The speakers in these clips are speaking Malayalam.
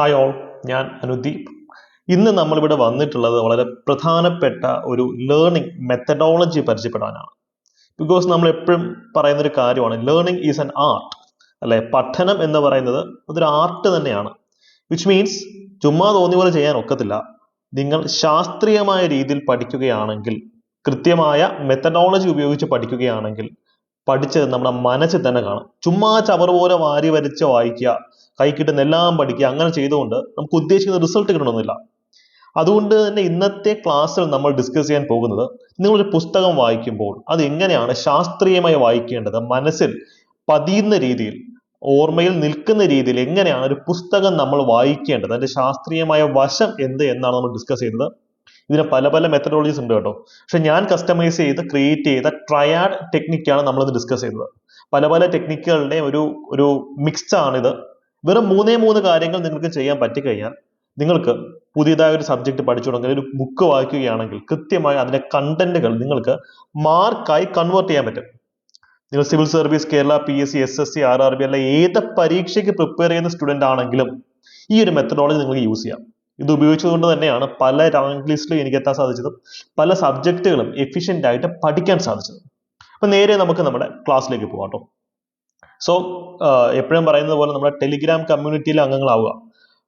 ഹായ് ഓൾ, ഞാൻ അനുദീപ്. ഇന്ന് നമ്മളിവിടെ വന്നിട്ടുള്ളത് വളരെ പ്രധാനപ്പെട്ട ഒരു ലേണിംഗ് മെത്തഡോളജി പരിചയപ്പെടാനാണ്. ബിക്കോസ് നമ്മൾ എപ്പോഴും പറയുന്നൊരു കാര്യമാണ് ലേണിംഗ് ഈസ് ആൻ ആർട്ട്, അല്ലെ? പഠനം എന്ന് പറയുന്നത് അതൊരു ആർട്ട് തന്നെയാണ്. വിച്ച് മീൻസ് ചുമ്മാ തോന്നിയ പോലെ ചെയ്യാൻ ഒക്കത്തില്ല. നിങ്ങൾ ശാസ്ത്രീയമായ രീതിയിൽ പഠിക്കുകയാണെങ്കിൽ, കൃത്യമായ മെത്തഡോളജി ഉപയോഗിച്ച് പഠിക്കുകയാണെങ്കിൽ പഠിച്ചത് നമ്മുടെ മനസ്സിൽ തന്നെ കാണും. ചുമ്മാ ചവർ പോലെ വാരി വരച്ച് വായിക്കുക, കൈ കിട്ടുന്ന എല്ലാം പഠിക്കുക, അങ്ങനെ ചെയ്തുകൊണ്ട് നമുക്ക് ഉദ്ദേശിക്കുന്ന റിസൾട്ട് കിട്ടണമെന്നില്ല. അതുകൊണ്ട് തന്നെ ഇന്നത്തെ ക്ലാസ്സിൽ നമ്മൾ ഡിസ്കസ് ചെയ്യാൻ പോകുന്നത്, നിങ്ങളൊരു പുസ്തകം വായിക്കുമ്പോൾ അത് എങ്ങനെയാണ് ശാസ്ത്രീയമായി വായിക്കേണ്ടത്, മനസ്സിൽ പതിയുന്ന രീതിയിൽ, ഓർമ്മയിൽ നിൽക്കുന്ന രീതിയിൽ എങ്ങനെയാണ് ഒരു പുസ്തകം നമ്മൾ വായിക്കേണ്ടത്, അതിന്റെ ശാസ്ത്രീയമായ വശം എന്ത് എന്നാണ് നമ്മൾ ഡിസ്കസ് ചെയ്യുന്നത്. ഇതിന് പല പല മെത്തഡോളജീസ് ഉണ്ട് കേട്ടോ. പക്ഷെ ഞാൻ കസ്റ്റമൈസ് ചെയ്ത് ക്രിയേറ്റ് ചെയ്ത ട്രയാഡ് ടെക്നിക്കാണ് നമ്മളിത് ഡിസ്കസ് ചെയ്യുന്നത്. പല പല ടെക്നിക്കുകളുടെ ഒരു മിക്സ് ആണിത്. വെറും മൂന്ന് കാര്യങ്ങൾ നിങ്ങൾക്ക് ചെയ്യാൻ പറ്റിക്കഴിഞ്ഞാൽ നിങ്ങൾക്ക് പുതിയതായ ഒരു സബ്ജക്ട് പഠിച്ചു തുടങ്ങുന്ന ഒരു ബുക്ക് വായിക്കുകയാണെങ്കിൽ കൃത്യമായി അതിന്റെ കണ്ടന്റുകൾ നിങ്ങൾക്ക് മാർക്കായി കൺവേർട്ട് ചെയ്യാൻ പറ്റും. നിങ്ങൾ civil service, Kerala PSC, SSC, RRB അല്ല ഏത് പരീക്ഷയ്ക്ക് പ്രിപ്പയർ ചെയ്യുന്ന സ്റ്റുഡന്റ് ആണെങ്കിലും ഈ ഒരു മെത്തഡോളജി നിങ്ങൾക്ക് യൂസ് ചെയ്യാം. ഇത് ഉപയോഗിച്ചുകൊണ്ട് തന്നെയാണ് പല റാങ്ക് ലിസ്റ്റിലും എനിക്ക് എത്താൻ സാധിച്ചതും പല സബ്ജക്റ്റുകളും എഫിഷ്യന്റ് ആയിട്ട് പഠിക്കാൻ സാധിച്ചതും. അപ്പൊ നേരെ നമുക്ക് നമ്മുടെ ക്ലാസ്സിലേക്ക് പോകാം കേട്ടോ. സോ എപ്പോഴും പറയുന്നത് പോലെ നമ്മുടെ ടെലിഗ്രാം കമ്മ്യൂണിറ്റിയിൽ അംഗങ്ങളാവുക.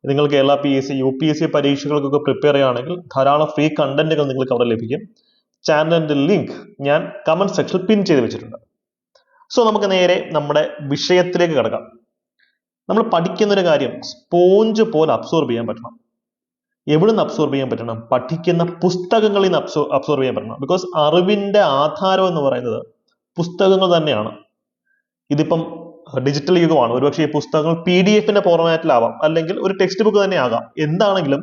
നിങ്ങൾ കേരള PSC, UPSC പരീക്ഷകൾക്കൊക്കെ പ്രിപ്പയർ ചെയ്യുകയാണെങ്കിൽ ധാരാളം ഫ്രീ കണ്ടന്റുകൾ നിങ്ങൾക്ക് അവിടെ ലഭിക്കും. ചാനലിന്റെ ലിങ്ക് ഞാൻ കമന്റ് സെക്ഷനിൽ പിൻ ചെയ്ത് വെച്ചിട്ടുണ്ട്. സോ നമുക്ക് നേരെ നമ്മുടെ വിഷയത്തിലേക്ക് കിടക്കാം. നമ്മൾ പഠിക്കുന്നൊരു കാര്യം സ്പോഞ്ച് പോലെ അബ്സോർബ് ചെയ്യാൻ പറ്റണം. എവിടെ നിന്ന് അബ്സോർബ് ചെയ്യാൻ പറ്റണം? പഠിക്കുന്ന പുസ്തകങ്ങളിൽ നിന്ന് അബ്സോർബ് ചെയ്യാൻ പറ്റണം. ബിക്കോസ് അറിവിന്റെ ആധാരം എന്ന് പറയുന്നത് പുസ്തകങ്ങൾ തന്നെയാണ്. ഇതിപ്പം ഡിജിറ്റൽ യുഗമാണ്. ഒരുപക്ഷെ ഈ പുസ്തകങ്ങൾ PDF-ന്റെ ഫോർമാറ്റിലാവാം, അല്ലെങ്കിൽ ഒരു ടെക്സ്റ്റ് ബുക്ക് തന്നെ ആകാം. എന്താണെങ്കിലും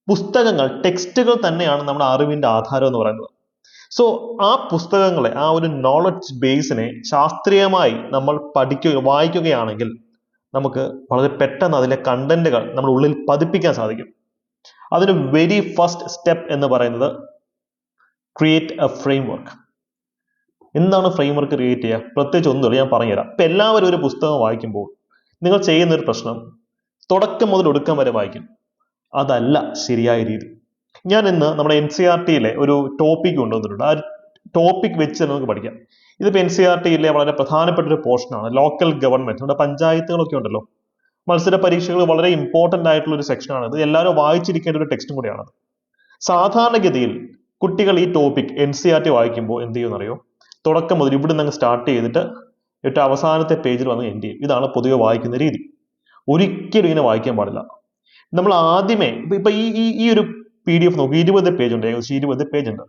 പുസ്തകങ്ങൾ, ടെക്സ്റ്റുകൾ തന്നെയാണ് നമ്മുടെ അറിവിന്റെ ആധാരം എന്ന് പറയുന്നത്. സോ ആ പുസ്തകങ്ങളെ, ആ ഒരു നോളജ് ബേസിനെ ശാസ്ത്രീയമായി നമ്മൾ വായിക്കുകയാണെങ്കിൽ നമുക്ക് വളരെ പെട്ടെന്ന് അതിലെ കണ്ടന്റുകൾ നമ്മുടെ ഉള്ളിൽ പതിപ്പിക്കാൻ സാധിക്കും. അതിന് വെരി ഫസ്റ്റ് സ്റ്റെപ്പ് എന്ന് പറയുന്നത് ക്രിയേറ്റ് എ ഫ്രെയിംവർക്ക്. എന്താണ് ഫ്രെയിംവർക്ക് ക്രിയേറ്റ് ചെയ്യുക? പ്രത്യേകിച്ച് ഒന്നുമില്ല, ഞാൻ പറഞ്ഞുതരാം. ഇപ്പൊ എല്ലാവരും ഒരു പുസ്തകം വായിക്കുമ്പോൾ നിങ്ങൾ ചെയ്യുന്ന ഒരു പ്രശ്നം തുടക്കം മുതൽ ഒടുക്കം വരെ വായിക്കും. അതല്ല ശരിയായ രീതി. ഞാൻ ഇന്ന് നമ്മുടെ NCERT-യിലെ ഒരു ടോപ്പിക് കൊണ്ടുവന്നിട്ടുണ്ട്. ആ ടോപ്പിക് വെച്ച് നമുക്ക് പഠിക്കാം. ഇതിപ്പോ NCERT-യിലെ വളരെ പ്രധാനപ്പെട്ട ഒരു പോർഷനാണ് ലോക്കൽ ഗവൺമെന്റ്. നമ്മുടെ പഞ്ചായത്തുകളൊക്കെ ഉണ്ടല്ലോ, മത്സര പരീക്ഷകൾ വളരെ ഇമ്പോർട്ടന്റ് ആയിട്ടുള്ള ഒരു സെക്ഷനാണ്. ഇത് എല്ലാവരും വായിച്ചിരിക്കേണ്ട ഒരു ടെക്സ്റ്റും കൂടിയാണ്. സാധാരണഗതിയിൽ കുട്ടികൾ ഈ ടോപ്പിക് NCERT വായിക്കുമ്പോൾ എന്ത് ചെയ്യുമെന്നറിയോ? തുടക്കം മുതൽ ഇവിടെ നിന്ന് സ്റ്റാർട്ട് ചെയ്തിട്ട് ഏറ്റവും അവസാനത്തെ പേജിൽ വന്ന് എൻഡ് ചെയ്യും. ഇതാണ് പൊതുവെ വായിക്കുന്ന രീതി. ഒരിക്കലും ഇങ്ങനെ വായിക്കാൻ പാടില്ല. നമ്മൾ ആദ്യമേ ഇപ്പൊ ഈ ഒരു PDF നോക്കി 20 പേജ് ഉണ്ട്, ഏകദേശം 20 പേജ് ഉണ്ട്.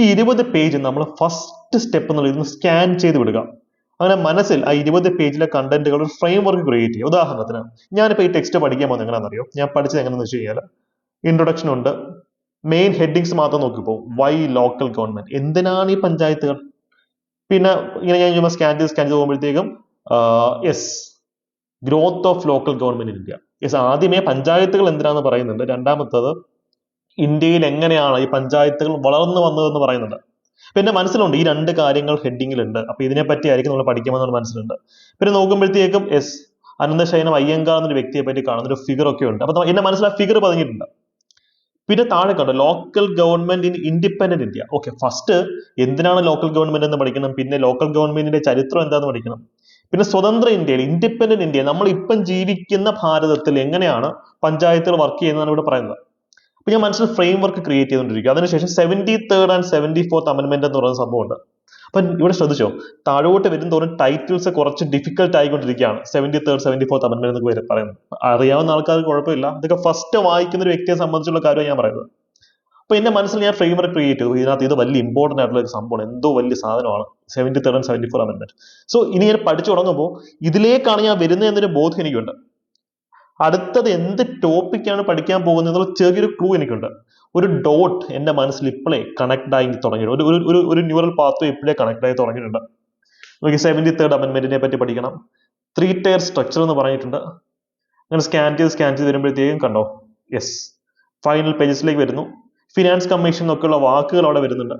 ഈ 20 പേജ് നമ്മൾ ഫസ്റ്റ് സ്റ്റെപ്പ് എന്നുള്ള ഇതിന് സ്കാൻ ചെയ്ത് വിടുക. അങ്ങനെ മനസ്സിൽ ആ 20 പേജിലെ കണ്ടന്റുകൾ ഒരു ഫ്രെയിം വർക്ക് ക്രിയേറ്റ് ചെയ്യുക. ഉദാഹരണത്തിന് ഞാനിപ്പോൾ ഈ ടെക്സ്റ്റ് പഠിക്കാൻ പോകുന്നത് എങ്ങനെയാണെന്നറിയോ? ഞാൻ പഠിച്ചത് എങ്ങനെയാണെന്ന് വെച്ച് കഴിഞ്ഞാൽ ഇൻട്രൊഡക്ഷൻ ഉണ്ട്, മെയിൻ ഹെഡിങ്സ് മാത്രം നോക്കിപ്പോ. വൈ ലോക്കൽ ഗവൺമെന്റ്, എന്തിനാണ് ഈ പഞ്ചായത്തുകൾ? പിന്നെ ഇങ്ങനെ ഞാൻ ചുമ്മാ സ്കാൻ ചെയ്ത് പോകുമ്പോഴത്തേക്കും growth of local government in India. ആദ്യമേ പഞ്ചായത്തുകൾ എന്തിനാന്ന് പറയുന്നുണ്ട്. രണ്ടാമത്തത് ഇന്ത്യയിൽ എങ്ങനെയാണ് ഈ പഞ്ചായത്തുകൾ വളർന്നു വന്നതെന്ന് പറയുന്നുണ്ട്. അപ്പൊ എന്റെ മനസ്സിലുണ്ട് ഈ രണ്ട് കാര്യങ്ങൾ ഹെഡിങ്ങിലുണ്ട്. അപ്പൊ ഇതിനെ പറ്റി ആയിരിക്കും നമ്മൾ പഠിക്കുമെന്നുള്ള മനസ്സിലുണ്ട്. പിന്നെ നോക്കുമ്പോഴത്തേക്കും അനന്തശയനം അയ്യങ്കാർ എന്നൊരു വ്യക്തിയെ പറ്റി കാണുന്ന ഒരു ഫിഗർ ഒക്കെ ഉണ്ട്. അപ്പൊ എന്റെ മനസ്സിൽ ആ ഫിഗർ പതിഞ്ഞിട്ടുണ്ട്. പിന്നെ താഴെ കണ്ടോ local government in independent India. Okay, first എന്തിനാണ് ലോക്കൽ ഗവൺമെന്റ് എന്ന് പഠിക്കണം. പിന്നെ ലോക്കൽ ഗവൺമെന്റിന്റെ ചരിത്രം എന്താണെന്ന് പഠിക്കണം. പിന്നെ സ്വതന്ത്ര ഇന്ത്യയിൽ, ഇൻഡിപെൻഡന്റ് ഇന്ത്യ, നമ്മൾ ഇപ്പം ജീവിക്കുന്ന ഭാരതത്തിൽ എങ്ങനെയാണ് പഞ്ചായത്തുകൾ വർക്ക് ചെയ്യുന്നതാണ് ഇവിടെ പറയുന്നത്. അപ്പൊ ഞാൻ മനസ്സിൽ ഫ്രെയിം വർക്ക് ക്രിയേറ്റ് ചെയ്തുകൊണ്ടിരിക്കുക. അതിനുശേഷം 73rd and 74th അമെന്റ്മെന്റ് എന്ന് പറയുന്ന സംഭവമുണ്ട്. അപ്പൊ ഇവിടെ ശ്രദ്ധിച്ചോ, താഴോട്ട് വരും തോറും ടൈറ്റിൽസ് കുറച്ച് ഡിഫിക്കൽട്ട് ആയിക്കൊണ്ടിരിക്കുകയാണ്. 73rd, 74th അമെന്റ്മെന്റ് എന്നൊക്കെ പറയുന്നത് അറിയാവുന്ന ആൾക്കാർക്ക് കുഴപ്പമില്ല. ഇതൊക്കെ ഫസ്റ്റ് വായിക്കുന്ന ഒരു വ്യക്തിയെ സംബന്ധിച്ചുള്ള കാര്യമാണ് ഞാൻ പറയുന്നത്. അപ്പൊ എന്റെ മനസ്സിൽ ഞാൻ ഫ്രെയിം വർക്ക് ക്രിയേറ്റ് ചെയ്തു. ഇതിനകത്ത് ഇത് വലിയ ഇമ്പോർട്ടന്റ് ആയിട്ടുള്ള ഒരു സംഭവമാണ്, എന്തോ വലിയ സാധനമാണ് 73rd and 74th amendment. So ഇനി ഞാൻ പഠിച്ചു തുടങ്ങുമ്പോൾ ഇതിലേക്കാണ് ഞാൻ വരുന്നത് എന്നൊരു ബോധ്യം എനിക്കുണ്ട്. അടുത്തത് എന്ത് ടോപ്പിക്കാണ് പഠിക്കാൻ പോകുന്നത് എന്നുള്ള ചെറിയൊരു ക്ലൂ എനിക്കുണ്ട്. ഒരു ഡോട്ട് എന്റെ മനസ്സിൽ ഇപ്പോഴേ കണക്ട് ആയി തുടങ്ങിയിട്ടുണ്ട്. ഒരു ന്യൂറൽ പാത്ത് ഇപ്പോഴേ കണക്ട് ആയി തുടങ്ങിയിട്ടുണ്ട്. നമുക്ക് 73rd അമെന്റ്മെന്റിനെ പറ്റി പഠിക്കണം. 3 tier സ്ട്രക്ചർ എന്ന് പറഞ്ഞിട്ടുണ്ട്. അങ്ങനെ സ്കാൻ ചെയ്ത് വരുമ്പോഴത്തേക്കും കണ്ടോ, ഫൈനൽ പേജസിലേക്ക് വരുന്നു. ഫിനാൻസ് കമ്മീഷൻ എന്നൊക്കെയുള്ള വാക്കുകൾ അവിടെ വരുന്നുണ്ട്.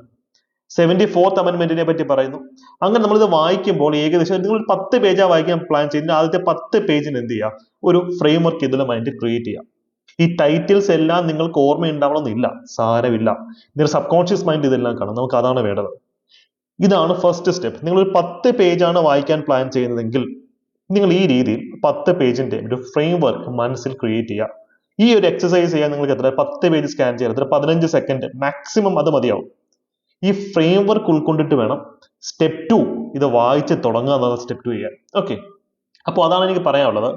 74th അമെന്റ്മെന്റിനെ പറ്റി പറയുന്നു. അങ്ങനെ നമ്മളിത് വായിക്കുമ്പോൾ ഏകദേശം നിങ്ങൾ 10 പേജാണ് വായിക്കാൻ പ്ലാൻ ചെയ്യുന്നത്. ആദ്യത്തെ 10 പേജിന് എന്ത് ചെയ്യുക, ഒരു ഫ്രെയിം വർക്ക് ഇതിലെ മൈൻഡ് ക്രിയേറ്റ് ചെയ്യുക. ഈ ടൈറ്റിൽസ് എല്ലാം നിങ്ങൾക്ക് ഓർമ്മയുണ്ടാവണമെന്നില്ല, സാരമില്ല. നിങ്ങളുടെ സബ് കോൺഷ്യസ് മൈൻഡ് ഇതെല്ലാം കാണും. നമുക്ക് അതാണ് വേണ്ടത്. ഇതാണ് ഫസ്റ്റ് സ്റ്റെപ്പ്. നിങ്ങൾ ഒരു 10 പേജാണ് വായിക്കാൻ പ്ലാൻ ചെയ്യുന്നതെങ്കിൽ നിങ്ങൾ ഈ രീതിയിൽ 10 പേജിന്റെ ഒരു ഫ്രെയിം വർക്ക് മനസ്സിൽ ക്രിയേറ്റ് ചെയ്യുക. ഈ ഒരു എക്സസൈസ് ചെയ്യാൻ നിങ്ങൾക്ക് എത്ര 10 പേജ് സ്കാൻ ചെയ്യാൻ എത്ര 15 സെക്കൻഡ് മാക്സിമം അത് മതിയാവും. ഈ ഫ്രെയിം വർക്ക് ഉൾക്കൊണ്ടിട്ട് വേണം സ്റ്റെപ്പ് 2 ഇത് വായിച്ച് തുടങ്ങുക എന്നത് സ്റ്റെപ്പ് 2 ചെയ്യാൻ. ഓക്കെ, അപ്പോൾ അതാണ് എനിക്ക് പറയാനുള്ളത്.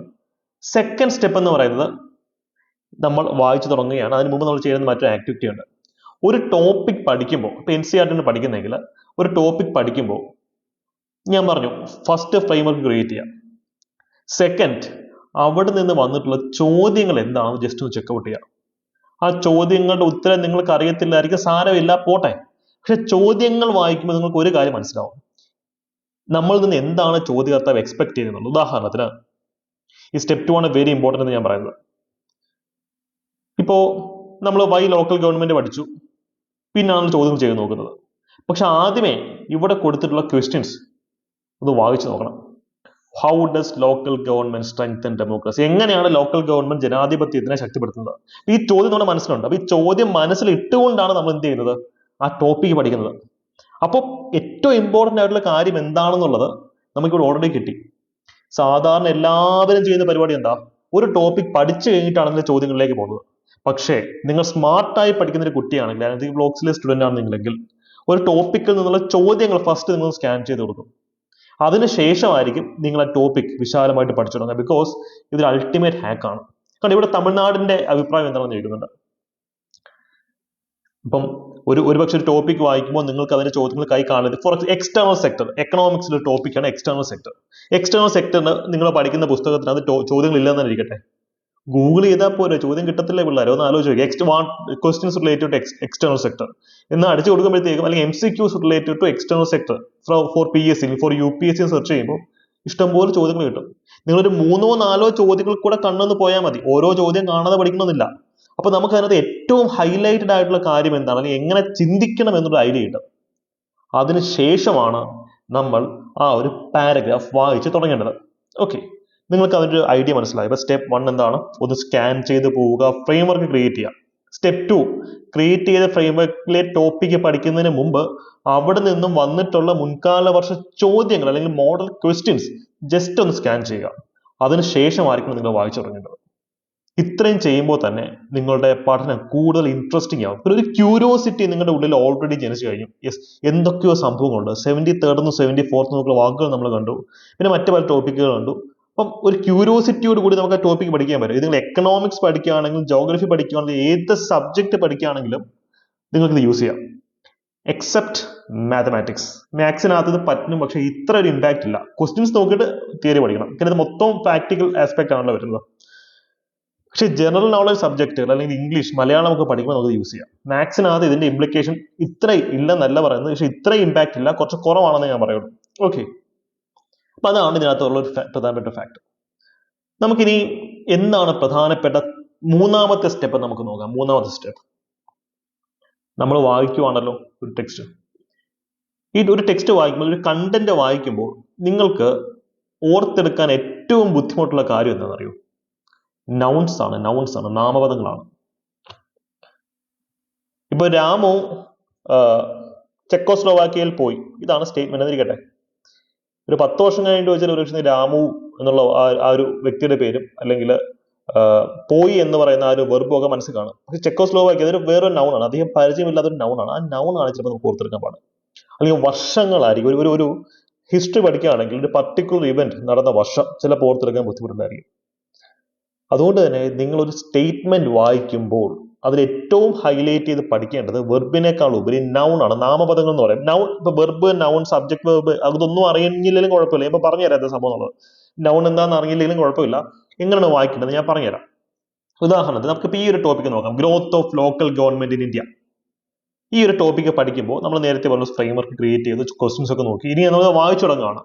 സെക്കൻഡ് സ്റ്റെപ്പ് എന്ന് പറയുന്നത് നമ്മൾ വായിച്ചു തുടങ്ങുകയാണ്. അതിന് മുമ്പ് നമ്മൾ ചെയ്യുന്ന മറ്റൊരു ആക്ടിവിറ്റി ഉണ്ട്. ഒരു ടോപ്പിക് പഠിക്കുമ്പോൾ, ഇപ്പൊ NCERT പഠിക്കുന്നെങ്കിൽ ഒരു ടോപ്പിക് പഠിക്കുമ്പോൾ ഞാൻ പറഞ്ഞു ഫസ്റ്റ് ഫ്രെയിം വർക്ക് ക്രിയേറ്റ് ചെയ്യാം. സെക്കൻഡ്, അവിടെ നിന്ന് വന്നിട്ടുള്ള ചോദ്യങ്ങൾ എന്താണെന്ന് ജസ്റ്റ് ഒന്ന് ചെക്കൗട്ട് ചെയ്യാം. ആ ചോദ്യങ്ങളുടെ ഉത്തരം നിങ്ങൾക്ക് അറിയത്തില്ലായിരിക്കും, സാരമില്ല, പോട്ടെ. പക്ഷെ ചോദ്യങ്ങൾ വായിക്കുമ്പോൾ നിങ്ങൾക്ക് ഒരു കാര്യം മനസ്സിലാവും, നമ്മളിൽ നിന്ന് എന്താണ് ചോദ്യകർത്താവ് എക്സ്പെക്ട് ചെയ്യുന്നത്. ഉദാഹരണത്തിന് ഈ സ്റ്റെപ്പ് 2 ആണ് വെരി ഇമ്പോർട്ടൻ്റ് എന്ന് ഞാൻ പറയുന്നത്. ഇപ്പോ നമ്മൾ വൈ ലോക്കൽ ഗവൺമെന്റ് പഠിച്ചു, പിന്നാണ് ചോദ്യം ചെയ്ത് നോക്കുന്നത്. പക്ഷെ ആദ്യമേ ഇവിടെ കൊടുത്തിട്ടുള്ള ക്വസ്റ്റ്യൻസ് ഒന്ന് വായിച്ചു നോക്കണം. How does local government strengthen democracy? എങ്ങനെയാണ് ലോക്കൽ ഗവൺമെന്റ് ജനാധിപത്യത്തിനെ ശക്തിപ്പെടുത്തുന്നത്? ഈ ചോദ്യം നമ്മുടെ മനസ്സിലുണ്ട്. അപ്പൊ ഈ ചോദ്യം മനസ്സിൽ ഇട്ടുകൊണ്ടാണ് നമ്മൾ എന്ത് ചെയ്യുന്നത്, ആ ടോപ്പിക് പഠിക്കുന്നത്. അപ്പോൾ ഏറ്റവും ഇമ്പോർട്ടൻ്റ് ആയിട്ടുള്ള കാര്യം എന്താണെന്നുള്ളത് നമുക്കിവിടെ ഓൾറെഡി കിട്ടി. സാധാരണ എല്ലാവരും ചെയ്യുന്ന പരിപാടി എന്താ, ഒരു ടോപ്പിക് പഠിച്ചു കഴിഞ്ഞിട്ടാണ് അതിന്റെ ചോദ്യങ്ങളിലേക്ക് പോകുന്നത്. പക്ഷേ നിങ്ങൾ സ്മാർട്ടായി പഠിക്കുന്ന ഒരു കുട്ടിയാണെങ്കിൽ, അല്ലെങ്കിൽ ബ്ലോക്സിലെ സ്റ്റുഡന്റ് ആണെന്നെങ്കിൽ, ഒരു ടോപ്പിക്കിൽ നിന്നുള്ള ചോദ്യങ്ങൾ ഫസ്റ്റ് നിങ്ങൾ സ്കാൻ ചെയ്ത് കൊടുക്കും. അതിനുശേഷമായിരിക്കും നിങ്ങൾ ആ ടോപ്പിക് വിശാലമായിട്ട് പഠിച്ചു തുടങ്ങുക. ബിക്കോസ് ഇതൊരു അൾട്ടിമേറ്റ് ഹാക്ക് ആണ്. കാരണം ഇവിടെ തമിഴ്നാടിന്റെ അഭിപ്രായം എന്താണെന്ന് ചോദിക്കുന്നുണ്ട്. ഇപ്പം ഒരുപക്ഷെ ഒരു ടോപ്പിക് വായിക്കുമ്പോൾ നിങ്ങൾക്ക് അതിന്റെ ചോദ്യങ്ങൾ കൈ കാണരുത്. ഫോർ എക്സ്റ്റേണൽ സെക്ടർ, എക്കണോമിക്സിലെ ടോപ്പിക്കാണ് എക്സ്റ്റേണൽ സെക്ടർ. എക്സ്റ്റേണൽ സെക്ടറിന് നിങ്ങൾ പഠിക്കുന്ന പുസ്തകത്തിന് അത് ചോദ്യങ്ങൾ ഇല്ലെന്ന് ഇരിക്കട്ടെ, ഗൂഗിൾ ചെയ്താൽ പോരെ, ചോദ്യം കിട്ടത്തില്ലേ പിള്ളേർ? ഒന്ന് ആലോചിച്ച് നോക്കുക. Questions related to external sector എന്ന് അടിച്ചു കൊടുക്കുമ്പോഴത്തേക്കും, അല്ലെങ്കിൽ MCQs related to external sector for PSC, for UPSC search ചെയ്യുമ്പോൾ ഇഷ്ടംപോലെ ചോദ്യങ്ങൾ കിട്ടും. നിങ്ങളൊരു 3-4 ചോദ്യങ്ങൾ കൂടെ കണ്ടെന്ന് പോയാൽ മതി. ഓരോ ചോദ്യം കാണാതെ പഠിക്കണമെന്നില്ല. അപ്പൊ നമുക്ക് അതിനകത്ത് ഏറ്റവും ഹൈലൈറ്റഡ് ആയിട്ടുള്ള കാര്യം എന്താണ്, അല്ലെങ്കിൽ എങ്ങനെ ചിന്തിക്കണം എന്നൊരു ഐഡിയ കിട്ടും. അതിനുശേഷമാണ് നമ്മൾ ആ ഒരു പാരഗ്രാഫ് വായിച്ച് തുടങ്ങേണ്ടത്. ഓക്കെ, നിങ്ങൾക്ക് അതിൻ്റെ ഒരു ഐഡിയ മനസ്സിലായി. ഇപ്പൊ സ്റ്റെപ്പ് 1 എന്താണ്, ഒന്ന് സ്കാൻ ചെയ്ത് പോവുക, ഫ്രെയിം വർക്ക് ക്രിയേറ്റ് ചെയ്യുക. സ്റ്റെപ്പ് 2, ക്രിയേറ്റ് ചെയ്ത ഫ്രെയിം വർക്കിലെ ടോപ്പിക്ക് പഠിക്കുന്നതിന് മുമ്പ് അവിടെ നിന്നും വന്നിട്ടുള്ള മുൻകാല വർഷ ചോദ്യങ്ങൾ അല്ലെങ്കിൽ മോഡൽ ക്വസ്റ്റ്യൻസ് ജസ്റ്റ് ഒന്ന് സ്കാൻ ചെയ്യുക. അതിനുശേഷമായിരിക്കും നിങ്ങൾ വായിച്ചു തുടങ്ങേണ്ടത്. ഇത്രയും ചെയ്യുമ്പോൾ തന്നെ നിങ്ങളുടെ പഠനം കൂടുതൽ ഇൻട്രസ്റ്റിംഗ് ആവും. ഒരു ക്യൂരിയോസിറ്റി നിങ്ങളുടെ ഉള്ളിൽ ഓൾറെഡി ജനിച്ചു കഴിഞ്ഞു. യെസ്, എന്തൊക്കെയോ സംഭവങ്ങളുണ്ട്. 73rd 74th നോക്കുള്ള വാക്കുകൾ നമ്മൾ കണ്ടു, പിന്നെ മറ്റു പല ടോപ്പിക്കുകൾ കണ്ടു. അപ്പം ഒരു ക്യൂരിയോസിറ്റിയോട് കൂടി നമുക്ക് ആ ടോപ്പിക് പഠിക്കാൻ പറ്റും. ഇത് നിങ്ങൾ എക്കണോമിക്സ് പഠിക്കുകയാണെങ്കിലും ജോഗ്രഫി പഠിക്കുകയാണെങ്കിലും ഏത് സബ്ജക്ട് പഠിക്കുകയാണെങ്കിലും നിങ്ങൾക്ക് ഇത് യൂസ് ചെയ്യാം. Except mathematics. മാത്സിനകത്ത് ഇത് പറ്റും, പക്ഷെ ഇത്ര ഒരു ഇമ്പാക്റ്റ് ഇല്ല. ക്വസ്റ്റ്യൻസ് നോക്കിയിട്ട് തിയറി പഠിക്കണം. കാരണം ഇത് മൊത്തം പ്രാക്ടിക്കൽ ആസ്പെക്ട് ആണല്ലോ വരുന്നത്. പക്ഷെ ജനറൽ നോളജ് സബ്ജക്റ്റുകൾ അല്ലെങ്കിൽ ഇംഗ്ലീഷ്, മലയാളം ഒക്കെ പഠിക്കുമ്പോൾ നമുക്ക് യൂസ് ചെയ്യാം. മാത്സിനകത്ത് ഇതിന്റെ ഇംപ്ലിക്കേഷൻ ഇത്ര ഇല്ലെന്നല്ല പറയുന്നത്, പക്ഷെ ഇത്ര ഇമ്പാക്റ്റ് ഇല്ല, കുറച്ച് കുറവാണെന്ന് ഞാൻ പറയുള്ളൂ. ഓക്കെ, അപ്പൊ അതാണ് ഇതിനകത്തുള്ള ഒരു പ്രധാനപ്പെട്ട ഫാക്ട്. നമുക്കിനി എന്താണ് പ്രധാനപ്പെട്ട മൂന്നാമത്തെ സ്റ്റെപ്പ് നമുക്ക് നോക്കാം. മൂന്നാമത്തെ സ്റ്റെപ്പ്, നമ്മൾ വായിക്കുവാണല്ലോ ഒരു ടെക്സ്റ്റ്. ഈ ഒരു ടെക്സ്റ്റ് വായിക്കുമ്പോൾ, ഒരു കണ്ടന്റ് വായിക്കുമ്പോൾ നിങ്ങൾക്ക് ഓർത്തെടുക്കാൻ ഏറ്റവും ബുദ്ധിമുട്ടുള്ള കാര്യം എന്താണെന്ന് അറിയോ? നൗൺസ് ആണ്, നാമപദങ്ങളാണ്. ഇപ്പൊ രാമു ചെക്കോസ്ലോവാക്കിയയിൽ പോയി, ഇതാണ് സ്റ്റേറ്റ്മെന്റ് എന്നിരിക്കട്ടെ. ഒരു 10 വർഷം കഴിഞ്ഞിട്ട് വെച്ചാൽ ഒരു പക്ഷേ രാമു എന്നുള്ള ആ ഒരു വ്യക്തിയുടെ പേരും അല്ലെങ്കിൽ പോയി എന്ന് പറയുന്ന ആ ഒരു വെർബും ഒക്കെ മനസ്സിൽ കാണും. പക്ഷെ ചെക്കോസ്ലോവാക്കിയ അതൊരു വേറൊരു നൗണാണ്, അധികം പരിചയമില്ലാത്തൊരു നൗണാണ്. ആ നൗണാണ് ചിലപ്പോൾ നമുക്ക് ഓർത്തെടുക്കാൻ പാടില്ല. അല്ലെങ്കിൽ വർഷങ്ങളായിരിക്കും. ഒരു ഹിസ്റ്ററി പഠിക്കുകയാണെങ്കിൽ ഒരു പർട്ടിക്കുലർ ഇവന്റ് നടന്ന വർഷം ചിലപ്പോൾ ഓർത്തെടുക്കാൻ ബുദ്ധിമുട്ടുണ്ടായിരിക്കും. അതുകൊണ്ട് തന്നെ നിങ്ങൾ ഒരു സ്റ്റേറ്റ്മെന്റ് വായിക്കുമ്പോൾ അതിൽ ഏറ്റവും ഹൈലൈറ്റ് ചെയ്ത് പഠിക്കേണ്ടത് വെർബിനേക്കാൾ ഉപരി നൗൺ ആണ്, നാമപദങ്ങൾ എന്ന് പറയും. നൗൺ, ഇപ്പൊ വെർബ്, നൗൺ, സബ്ജക്ട്, വെർബ് അതൊന്നും അറിയില്ലെങ്കിലും കുഴപ്പമില്ല. ഇപ്പൊ പറഞ്ഞുതരാം സംഭവം എന്നുള്ളത്. നൗൺ എന്താണെന്ന് അറിയില്ലെങ്കിലും കുഴപ്പമില്ല. എങ്ങനെയാണ് വായിക്കേണ്ടത് ഞാൻ പറഞ്ഞുതരാം. ഉദാഹരണത്തിന് നമുക്കിപ്പോൾ ഈ ഒരു ടോപ്പിക്ക് നോക്കാം, growth of local government in India. ഈ ഒരു ടോപ്പിക്ക് പഠിക്കുമ്പോൾ നമ്മൾ നേരത്തെ പറഞ്ഞ ഫ്രെയിം വർക്ക് ക്രിയേറ്റ് ചെയ്ത് ക്വസ്റ്റ്യൻസ് ഒക്കെ നോക്കി. ഇനി നമ്മൾ വായിച്ചു തുടങ്ങുകയാണ്.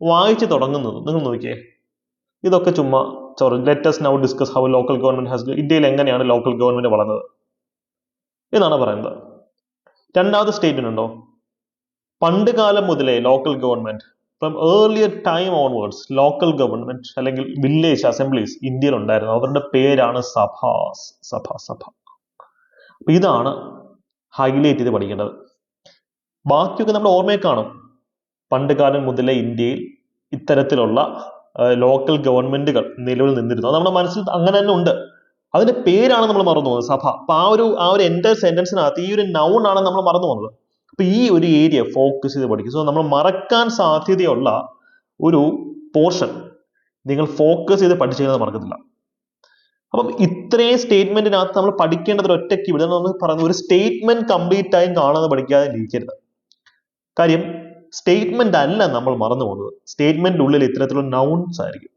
വായിച്ചു തുടങ്ങുന്നത് നിങ്ങൾ നോക്കിയേ, ഇതൊക്കെ ചുമ്മാ let us now discuss how local government has, ഇന്ത്യയിൽ എങ്ങനെയാണ് ലോക്കൽ ഗവൺമെന്റ് വളർന്നത് എന്നാണ് പറയുന്നത്. രണ്ടാമത്തെ സ്റ്റേറ്റ്മെന്റ് ഉണ്ടോ, പണ്ട് കാലം മുതലേ local government from earlier time onwards local government അല്ലെങ്കിൽ വില്ലേജ് അസംബ്ലീസ് ഇന്ത്യയിൽ ഉണ്ടായിരുന്നു. അവരുടെ പേരാണ് സഭാസ്. സഭ. അപ്പൊ ഇതാണ് ഹൈലൈറ്റ് ചെയ്ത് പഠിക്കേണ്ടത്. ബാക്കിയൊക്കെ നമ്മൾ ഓർമ്മയെ കാണും. പണ്ട് കാലം മുതലേ ഇന്ത്യയിൽ ഇത്തരത്തിലുള്ള ലോക്കൽ ഗവൺമെന്റുകൾ നിലവിൽ നിന്നിരുന്നു. അത് നമ്മുടെ മനസ്സിൽ അങ്ങനെ തന്നെ ഉണ്ട്. അതിന്റെ പേരാണ് നമ്മൾ മറന്നു പോകുന്നത്, സഭ. അപ്പൊ ആ ഒരു എൻറ്റയർ സെന്റൻസിനകത്ത് ഈ ഒരു നൗൺ ആണ് നമ്മൾ മറന്നു പോകുന്നത്. അപ്പൊ ഈ ഒരു ഏരിയ ഫോക്കസ് ചെയ്ത് പഠിക്കും. സോ നമ്മൾ മറക്കാൻ സാധ്യതയുള്ള ഒരു പോർഷൻ നിങ്ങൾ ഫോക്കസ് ചെയ്ത് പഠിച്ചു മറക്കത്തില്ല. അപ്പം ഇത്രയും സ്റ്റേറ്റ്മെന്റിനകത്ത് നമ്മൾ പഠിക്കേണ്ടത് ഒറ്റയ്ക്ക് ഇവിടെ നമ്മൾ പറയുന്നത് ഒരു സ്റ്റേറ്റ്മെന്റ് കംപ്ലീറ്റ് ആയും കാണാതെ പഠിക്കാതെ ഇരിക്കരുത്. കാര്യം സ്റ്റേറ്റ്മെന്റ് അല്ല നമ്മൾ മറന്നു പോകുന്നത്, സ്റ്റേറ്റ്മെന്റിന്റെ ഉള്ളിൽ ഇത്തരത്തിലുള്ള നൗൺസ് ആയിരിക്കും.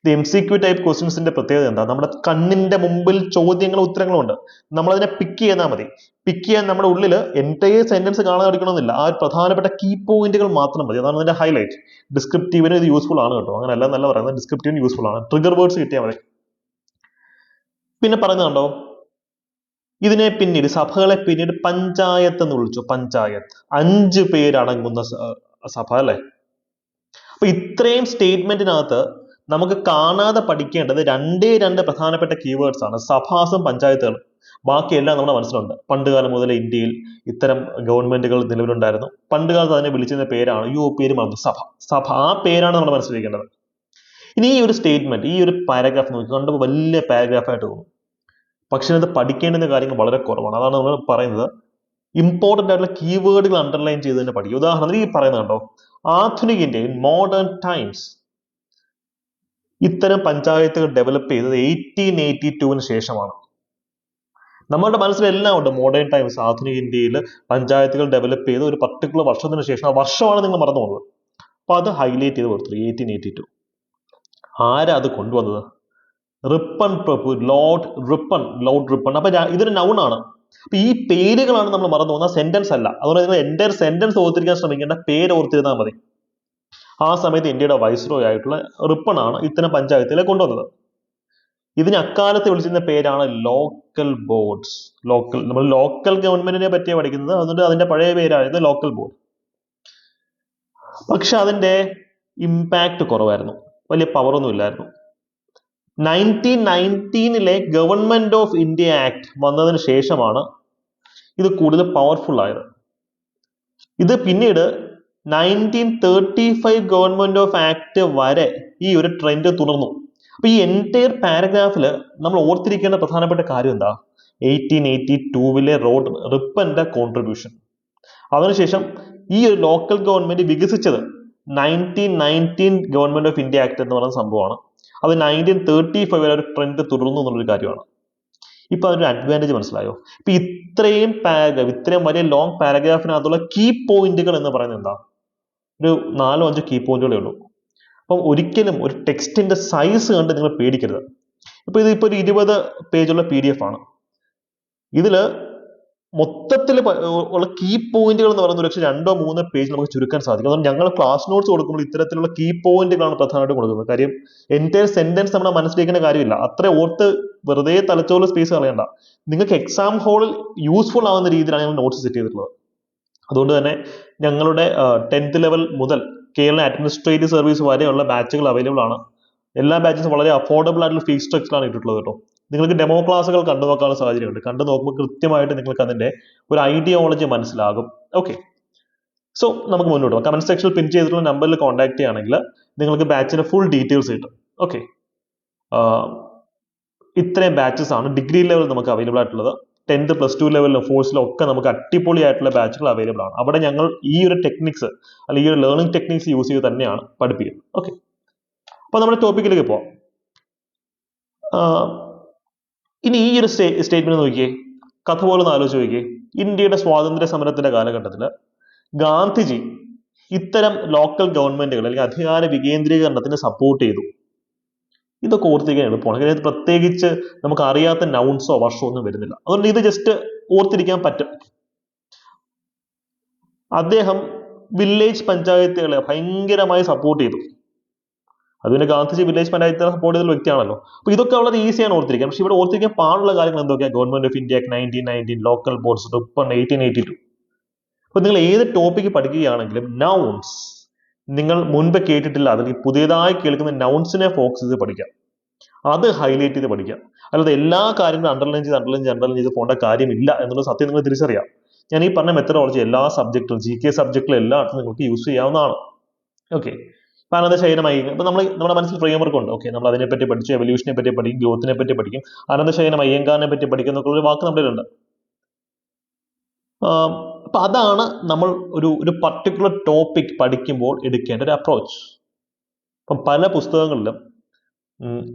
ഇത് MCQ ടൈപ്പ് ക്വസ്റ്റ്യൻസിന്റെ പ്രത്യേകത എന്താ? നമ്മുടെ കണ്ണിന്റെ മുമ്പിൽ ചോദ്യങ്ങളും ഉത്തരങ്ങളും ഉണ്ട്. നമ്മൾ അതിനെ പിക്ക് ചെയ്താൽ മതി. പിക്ക് ചെയ്യാൻ നമ്മുടെ ഉള്ളിൽ എൻറ്റയർ സെന്റൻസ് കാണാതെ പഠിക്കണമെന്നില്ല. ആ ഒരു പ്രധാനപ്പെട്ട കീ പോയിന്റുകൾ മാത്രം മതി. അതാണ് അതിന്റെ ഹൈലൈറ്റ്. ഡിസ്ക്രിപ്റ്റീവിന് ഇത് യൂസ്ഫുൾ ആണ് കേട്ടോ. അങ്ങനെ അല്ല എന്നല്ല പറയുന്നത്, ഡിസ്ക്രിപ്റ്റീവിന് യൂസ്ഫുൾ ആണ്. ട്രിഗർ വേർഡ്സ് കിട്ടിയാൽ മതി. പിന്നെ പറയുന്നുണ്ടോ, ഇതിനെ പിന്നീട് സഭകളെ പിന്നീട് പഞ്ചായത്ത് എന്ന് വിളിച്ചു. പഞ്ചായത്ത് 5 പേരടങ്ങുന്ന സഭ അല്ലെ. അപ്പൊ ഇത്രയും സ്റ്റേറ്റ്മെന്റിനകത്ത് നമുക്ക് കാണാതെ പഠിക്കേണ്ടത് രണ്ട് പ്രധാനപ്പെട്ട കീവേഡ്സ് ആണ്, സഭാസും പഞ്ചായത്തുകളും. ബാക്കിയെല്ലാം നമ്മുടെ മനസ്സിലുണ്ട്. പണ്ടുകാലം മുതൽ ഇന്ത്യയിൽ ഇത്തരം ഗവൺമെന്റുകൾ നിലവിലുണ്ടായിരുന്നു. പണ്ടുകാലത്ത് അതിനെ വിളിച്ചിരുന്ന പേരാണ്, പേര് മറന്നു, സഭ. ആ പേരാണ് നമ്മുടെ മനസ്സിലിരിക്കേണ്ടത്. ഇനി ഈ ഒരു സ്റ്റേറ്റ്മെന്റ്, ഈ ഒരു പാരഗ്രാഫ് നോക്കി കണ്ടപ്പോൾ വലിയ പാരഗ്രാഫായിട്ട് തോന്നും. പക്ഷെ അത് പഠിക്കേണ്ടുന്ന കാര്യങ്ങൾ വളരെ കുറവാണ്. അതാണ് നമ്മൾ പറയുന്നത്, ഇമ്പോർട്ടന്റ് ആയിട്ടുള്ള കീവേഡുകൾ അണ്ടർലൈൻ ചെയ്ത് തന്നെ പഠിക്കും. ഉദാഹരണത്തിന് ഈ പറയുന്നത് കണ്ടോ, ആധുനിക ഇന്ത്യയിൽ മോഡേൺ ടൈംസ് ഇത്തരം പഞ്ചായത്തുകൾ ഡെവലപ്പ് ചെയ്തത് 1882 ശേഷമാണ്. നമ്മുടെ മനസ്സിലെല്ലാം ഉണ്ട് മോഡേൺ ടൈംസ്, ആധുനിക ഇന്ത്യയിൽ പഞ്ചായത്തുകൾ ഡെവലപ്പ് ചെയ്ത് ഒരു പർട്ടിക്കുലർ വർഷത്തിന് ശേഷം. ആ വർഷമാണ് നിങ്ങൾ മറന്നു പോകുന്നത്. അപ്പൊ അത് ഹൈലൈറ്റ് ചെയ്ത് കൊടുത്തു, 1882. ആരാ അത് കൊണ്ടുവന്നത്? റിപ്പൺ പ്രഭു, ലോർഡ് റിപ്പൺ. അപ്പൊ ഇതൊരു നൗൺ ആണ്. അപ്പൊ ഈ പേരുകളാണ് നമ്മൾ മറന്നു പോകുന്ന, സെന്റൻസ് അല്ല. അതുകൊണ്ട് നിങ്ങൾ എൻറ്റയർ സെന്റൻസ് ഓർത്തിരിക്കാൻ ശ്രമിക്കേണ്ട, പേര് ഓർത്തിരുന്നാൽ മതി. ആ സമയത്ത് ഇന്ത്യയുടെ വൈസ്രോയ് ആയിട്ടുള്ള റിപ്പൺ ആണ് ഇത്തരം പഞ്ചായത്തിലെ കൊണ്ടുവന്നത്. ഇതിന് അക്കാലത്ത് വിളിച്ചിരുന്ന പേരാണ് ലോക്കൽ ബോർഡ്സ്. നമ്മൾ ലോക്കൽ ഗവൺമെന്റിനെ പറ്റിയാണ് പഠിക്കുന്നത്. അതുകൊണ്ട് അതിന്റെ പഴയ പേരായിരുന്നു ലോക്കൽ ബോർഡ്. പക്ഷെ അതിന്റെ ഇമ്പാക്ട് കുറവായിരുന്നു, വലിയ പവറൊന്നും ഇല്ലായിരുന്നു. 1919 ഗവൺമെന്റ് ഓഫ് ഇന്ത്യ ആക്ട് വന്നതിന് ശേഷമാണ് ഇത് കൂടുതൽ പവർഫുൾ ആയത്. ഇത് പിന്നീട് 1935 ഗവൺമെന്റ് ഓഫ് ആക്ട് വരെ ഈ ഒരു ട്രെൻഡ് തുടർന്നു. അപ്പൊ ഈ എൻറ്റയർ പാരഗ്രാഫിൽ നമ്മൾ ഓർത്തിരിക്കേണ്ട പ്രധാനപ്പെട്ട കാര്യം എന്താ? 1882 റോഡ് റിപ്പന്റെ കോൺട്രിബ്യൂഷൻ. അതിനുശേഷം ഈ ഒരു ലോക്കൽ ഗവൺമെന്റ് വികസിച്ചത് 1919 ഗവൺമെന്റ് ഓഫ് ഇന്ത്യ ആക്ട് എന്ന് പറയുന്ന സംഭവമാണ്. അത് 1935 വരെ ഒരു ട്രെൻഡ് തുടർന്നു എന്നുള്ളൊരു കാര്യമാണ്. ഇപ്പൊ അതൊരു അഡ്വാൻറ്റേജ് മനസ്സിലായോ? ഇപ്പൊ ഇത്രയും പാരഗ്രാഫ്, ഇത്രയും വലിയ ലോങ് പാരഗ്രാഫിനകത്തുള്ള കീ പോയിന്റുകൾ എന്ന് പറയുന്നത് എന്താ? ഒരു 4-5 കീ പോയിന്റുകളേ ഉള്ളൂ. അപ്പം ഒരിക്കലും ഒരു ടെക്സ്റ്റിന്റെ സൈസ് കണ്ട് നിങ്ങൾ പേടിക്കരുത്. ഇതിപ്പോ ഒരു 20 പേജുള്ള PDF ആണ്. ഇതില് മൊത്തത്തിൽ ഉള്ള കീ പോയിന്റുകൾ എന്ന് പറയുന്നത് പക്ഷേ 2-3 പേജ് നമുക്ക് ചുരുക്കാൻ സാധിക്കും. അതുകൊണ്ട് ഞങ്ങൾ ക്ലാസ് നോട്ട്സ് കൊടുക്കുമ്പോൾ ഇത്തരത്തിലുള്ള കീ പോയിന്റുകളാണ് പ്രധാനമായിട്ടും കൊടുക്കുന്നത്. കാര്യം എൻറ്റയർ സെന്റൻസ് നമ്മുടെ മനസ്സിലേക്കുന്ന കാര്യമില്ല. അത്ര ഓർത്ത് വെറുതെ തലച്ചോറ് സ്പേസ് കളയണ്ട. നിങ്ങൾക്ക് എക്സാം ഹാളിൽ യൂസ്ഫുൾ ആവുന്ന രീതിയിലാണ് ഞങ്ങൾ നോട്ട്സ് സെറ്റ് ചെയ്തിട്ടുള്ളത്. അതുകൊണ്ട് തന്നെ ഞങ്ങളുടെ 10th ലെവൽ മുതൽ കേരള അഡ്മിനിസ്ട്രേറ്റീവ് സർവീസ് വരെയുള്ള ബാച്ചുകൾ അവൈലബിൾ ആണ്. എല്ലാ ബാച്ചും വളരെ അഫോർഡബിൾ ആയിട്ടുള്ള ഫീസ് സ്ട്രക്ചറാണ് ഇട്ടിട്ടുള്ളത് കേട്ടോ. നിങ്ങൾക്ക് ഡെമോ ക്ലാസ്സുകൾ കണ്ടു നോക്കാനുള്ള സാഹചര്യമുണ്ട്. കണ്ടു നോക്കുമ്പോൾ കൃത്യമായിട്ട് നിങ്ങൾക്ക് അതിന്റെ ഒരു ഐഡിയോളജി മനസ്സിലാകും. ഓക്കെ, സോ നമുക്ക് മുന്നോട്ട് പോകാം. കമന്റ് സെക്ഷനിൽ പിൻ ചെയ്തിട്ടുള്ള നമ്പറിൽ കോൺടാക്ട് ചെയ്യുകയാണെങ്കിൽ നിങ്ങൾക്ക് ബാച്ചിന്റെ ഫുൾ ഡീറ്റെയിൽസ് കിട്ടും. ഓക്കെ, ഇത്രയും ബാച്ചസ് ആണ് ഡിഗ്രി ലെവൽ നമുക്ക് അവൈലബിൾ ആയിട്ടുള്ളത്. 10th +2 ലെവലിലും 4th ഒക്കെ നമുക്ക് അടിപൊളി ആയിട്ടുള്ള ബാച്ചുകൾ അവൈലബിൾ ആണ്. അവിടെ ഞങ്ങൾ ഈ ഒരു ടെക്നിക്സ് അല്ലെങ്കിൽ ഈ ഒരു ലേണിംഗ് ടെക്നിക്സ് യൂസ് ചെയ്ത് തന്നെയാണ് പഠിപ്പിക്കുന്നത്. ഓക്കെ, അപ്പൊ നമ്മുടെ ടോപ്പിക്കിലേക്ക് പോവാം. ഇനി ഈ ഒരു സ്റ്റേറ്റ്മെന്റ് നോക്കിയേ, കഥ പോലെ ഒന്ന് ആലോചിച്ച് നോക്കിയേ. ഇന്ത്യയുടെ സ്വാതന്ത്ര്യ സമരത്തിന്റെ കാലഘട്ടത്തിൽ ഗാന്ധിജി ഇത്തരം ലോക്കൽ ഗവൺമെന്റുകൾ അല്ലെങ്കിൽ അധികാര വികേന്ദ്രീകരണത്തിന് സപ്പോർട്ട് ചെയ്തു. ഇതൊക്കെ ഓർത്തിരിക്കാൻ എളുപ്പമാണ്. കാര്യം പ്രത്യേകിച്ച് നമുക്ക് അറിയാത്ത നൗൺസോ വർഷമോ ഒന്നും വരുന്നില്ല. അതുകൊണ്ട് ഇത് ജസ്റ്റ് ഓർത്തിരിക്കാൻ പറ്റും. അദ്ദേഹം വില്ലേജ് പഞ്ചായത്തുകളെ ഭയങ്കരമായി സപ്പോർട്ട് ചെയ്തു. അതുപോലെ ഗാന്ധിജി വില്ലേജ് പഞ്ചായത്തുകളെ സപ്പോർട്ട് ചെയ്ത വ്യക്തിയാണല്ലോ. അപ്പൊ ഇതൊക്കെ വളരെ ഈസിയാണ് ഓർത്തിരിക്കാൻ. പക്ഷെ ഇവിടെ ഓർത്തിരിക്കാൻ പാടുള്ള കാര്യങ്ങൾ എന്തൊക്കെയാണ്? Government of India act 1919, local boards, Ripon 1882. അപ്പോൾ നിങ്ങൾ ഏത് ടോപ്പിക്ക് പഠിക്കുകയാണെങ്കിലും നൗൺസ് നിങ്ങൾ മുൻപ് കേട്ടിട്ടില്ല അല്ലെങ്കിൽ പുതിയതായി കേൾക്കുന്ന നൗൺസിനെ ഫോക്കസ് ചെയ്ത് പഠിക്കാം, അത് ഹൈലൈറ്റ് ചെയ്ത് പഠിക്കാം. അല്ലാതെ എല്ലാ കാര്യങ്ങളും അണ്ടർലൈൻ ചെയ്ത് പോകേണ്ട കാര്യമില്ല എന്നുള്ള സത്യം നിങ്ങൾ തിരിച്ചറിയാം. ഞാൻ ഈ പറഞ്ഞ മെത്തഡോളജി എല്ലാ സബ്ജക്റ്റിലും GK സബ്ജക്റ്റിലും എല്ലായിടത്തും നിങ്ങൾക്ക് യൂസ് ചെയ്യാവുന്നതാണ്. ഓക്കെ, ഇപ്പം അനന്തശയനമായി ഇപ്പം നമ്മുടെ മനസ്സിൽ ഫ്രെയിം വർക്ക് ഉണ്ട്. ഓക്കെ, നമ്മൾ അതിനെപ്പറ്റി പഠിച്ചു, എവല്യൂഷനെ പറ്റി പഠിക്കും, ഗ്രോത്തിനെ പറ്റി പഠിക്കും, അനന്തശയനം അയ്യങ്കാറിനെ പറ്റി പഠിക്കും എന്നൊക്കെ ഒരു വാക്ക് നമ്മളിലുണ്ട്. അപ്പൊ അതാണ് നമ്മൾ ഒരു പർട്ടിക്കുലർ ടോപ്പിക് പഠിക്കുമ്പോൾ എടുക്കേണ്ട ഒരു അപ്രോച്ച്. ഇപ്പം പല പുസ്തകങ്ങളിലും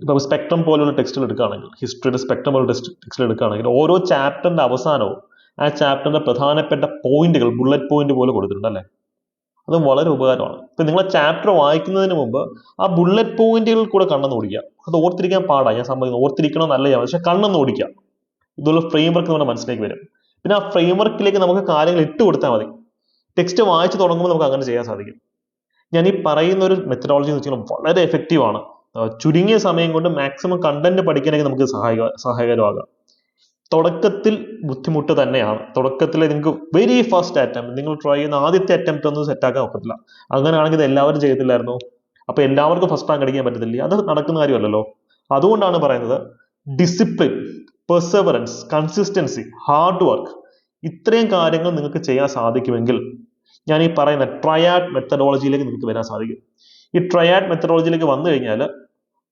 ഇപ്പൊ സ്പെക്ട്രം പോലുള്ള ടെക്സ്റ്റുകൾ എടുക്കുകയാണെങ്കിൽ, ഹിസ്റ്ററിയുടെ സ്പെക്ട്രം പോലുള്ള ടെക്സ്റ്റുകൾ എടുക്കുകയാണെങ്കിൽ, ഓരോ ചാപ്റ്ററിന്റെ അവസാനവും ആ ചാപ്റ്ററിന്റെ പ്രധാനപ്പെട്ട പോയിന്റുകൾ ബുള്ളറ്റ് പോയിന്റ് പോലെ കൊടുത്തിട്ടുണ്ട് അല്ലേ. അത് വളരെ ഉപകാരമാണ്. ഇപ്പൊ നിങ്ങൾ ചാപ്റ്റർ വായിക്കുന്നതിന് മുമ്പ് ആ ബുള്ളറ്റ് പോയിന്റുകൾ കൂടെ കണ്ണെന്ന് ഓടിക്കുക. അത് ഓർത്തിരിക്കാൻ പാടാണ്, ഞാൻ സംഭവിക്കുന്നത് ഓർത്തിരിക്കണമെന്നല്ല ഞാൻ, പക്ഷെ കണ്ണെന്ന് ഓടിക്കുക. ഇതുപോലെ ഫ്രെയിം വർക്ക് നമ്മുടെ മനസ്സിലേക്ക് വരും. പിന്നെ ആ ഫ്രെയിം വർക്കിലേക്ക് നമുക്ക് കാര്യങ്ങൾ ഇട്ട് കൊടുത്താൽ മതി. ടെക്സ്റ്റ് വായിച്ചു തുടങ്ങുമ്പോൾ നമുക്ക് അങ്ങനെ ചെയ്യാൻ സാധിക്കും. ഞാൻ ഈ പറയുന്ന ഒരു മെത്തഡോളജി എന്ന് വെച്ചാൽ വളരെ എഫക്റ്റീവ് ആണ്. ചുരുങ്ങിയ സമയം കൊണ്ട് മാക്സിമം കണ്ടന്റ് പഠിക്കാനൊക്കെ നമുക്ക് സഹായകരമാകാം. തുടക്കത്തിൽ ബുദ്ധിമുട്ട് തന്നെയാണ്. തുടക്കത്തിൽ നിങ്ങൾക്ക് വെരി ഫസ്റ്റ് അറ്റംപ്റ്റ് നിങ്ങൾ ട്രൈ ചെയ്യുന്ന ആദ്യത്തെ അറ്റംപ്റ്റ് ഒന്നും സെറ്റാക്കാൻ ഒക്കത്തില്ല. അങ്ങനെയാണെങ്കിൽ ഇത് എല്ലാവരും ചെയ്യത്തില്ലായിരുന്നു. അപ്പൊ എല്ലാവർക്കും ഫസ്റ്റ് റാങ്ക് അടിക്കാൻ പറ്റത്തില്ല, അത് നടക്കുന്ന കാര്യമല്ലല്ലോ. അതുകൊണ്ടാണ് പറയുന്നത് discipline, Perseverance, consistency, hard work, ഇത്രയും കാര്യങ്ങൾ നിങ്ങൾക്ക് ചെയ്യാൻ സാധിക്കുമെങ്കിൽ ഞാൻ ഈ പറയുന്ന ട്രയാഡ് മെത്തഡോളജിയിലേക്ക് നിങ്ങൾക്ക് വരാൻ സാധിക്കും. ഈ ട്രയാഡ് മെത്തഡോളജിയിലേക്ക് വന്നു കഴിഞ്ഞാൽ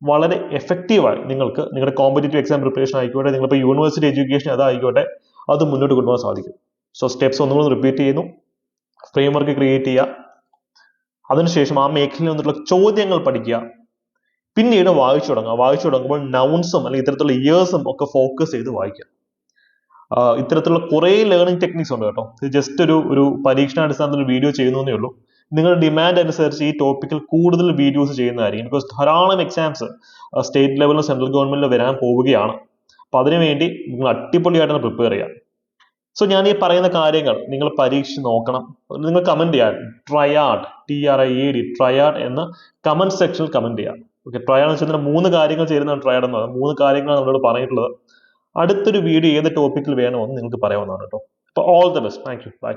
വളരെ എഫക്റ്റീവായി നിങ്ങൾക്ക് നിങ്ങളുടെ കോമ്പറ്റേറ്റീവ് എക്സാം പ്രിപ്പറേഷൻ ആയിക്കോട്ടെ, നിങ്ങളിപ്പോൾ യൂണിവേഴ്സിറ്റി എഡ്യൂക്കേഷൻ അതായിക്കോട്ടെ, അത് മുന്നോട്ട് കൊണ്ടുപോകാൻ സാധിക്കും. സോ സ്റ്റെപ്സ് ഒന്നുകൂടി റിപ്പീറ്റ് ചെയ്യുന്നു. ഫ്രെയിം വർക്ക് ക്രിയേറ്റ് ചെയ്യുക, അതിനുശേഷം ആ മേഖലയിൽ നിന്നുള്ള ചോദ്യങ്ങൾ പഠിക്കുക, പിന്നീട് വായിച്ചു തുടങ്ങുമ്പോൾ നൗൺസും അല്ലെങ്കിൽ ഇത്തരത്തിലുള്ള ഇയേഴ്സും ഒക്കെ ഫോക്കസ് ചെയ്ത് വായിക്കുക. ഇത്തരത്തിലുള്ള കുറേ ലേണിംഗ് ടെക്നിക്സ് ഉണ്ട് കേട്ടോ. ഇത് ജസ്റ്റ് ഒരു പരീക്ഷണാടിസ്ഥാനത്തിൽ വീഡിയോ ചെയ്യുന്നതേ ഉള്ളൂ. നിങ്ങളുടെ ഡിമാൻഡ് അനുസരിച്ച് ഈ ടോപ്പിക്കിൽ കൂടുതൽ വീഡിയോസ് ചെയ്യുന്നതായിരിക്കും. ബിക്കോസ് ധാരാളം എക്സാംസ് സ്റ്റേറ്റ് ലെവലിലും സെൻട്രൽ ഗവൺമെന്റിലും വരാൻ പോവുകയാണ്. അപ്പൊ അതിനുവേണ്ടി നിങ്ങൾ അടിപൊളിയായിട്ടാണ് പ്രിപ്പയർ ചെയ്യുക. സോ ഞാൻ ഈ പറയുന്ന കാര്യങ്ങൾ നിങ്ങൾ പരീക്ഷിച്ച് നോക്കണം. നിങ്ങൾ കമന്റ് ചെയ്യാൻ ട്രയാഡ് TRIAD ട്രയാഡ് എന്ന കമന്റ് സെക്ഷനിൽ കമന്റ് ചെയ്യാം. ഓക്കെ, ട്രയാഡ് എന്ന് വെച്ചാൽ 3 കാര്യങ്ങൾ ചേരുന്നതാണ് ട്രയാഡ് എന്ന് പറയുന്നത്. 3 കാര്യങ്ങളാണ് നമ്മളോട് പറഞ്ഞിട്ടുള്ളത്. അടുത്തൊരു വീഡിയോ ഏത് ടോപ്പിക്കിൽ വേണമെന്ന് നിങ്ങൾക്ക് പറയാവുന്നതാണ് കേട്ടോ. അപ്പോൾ all the best, thank you, by.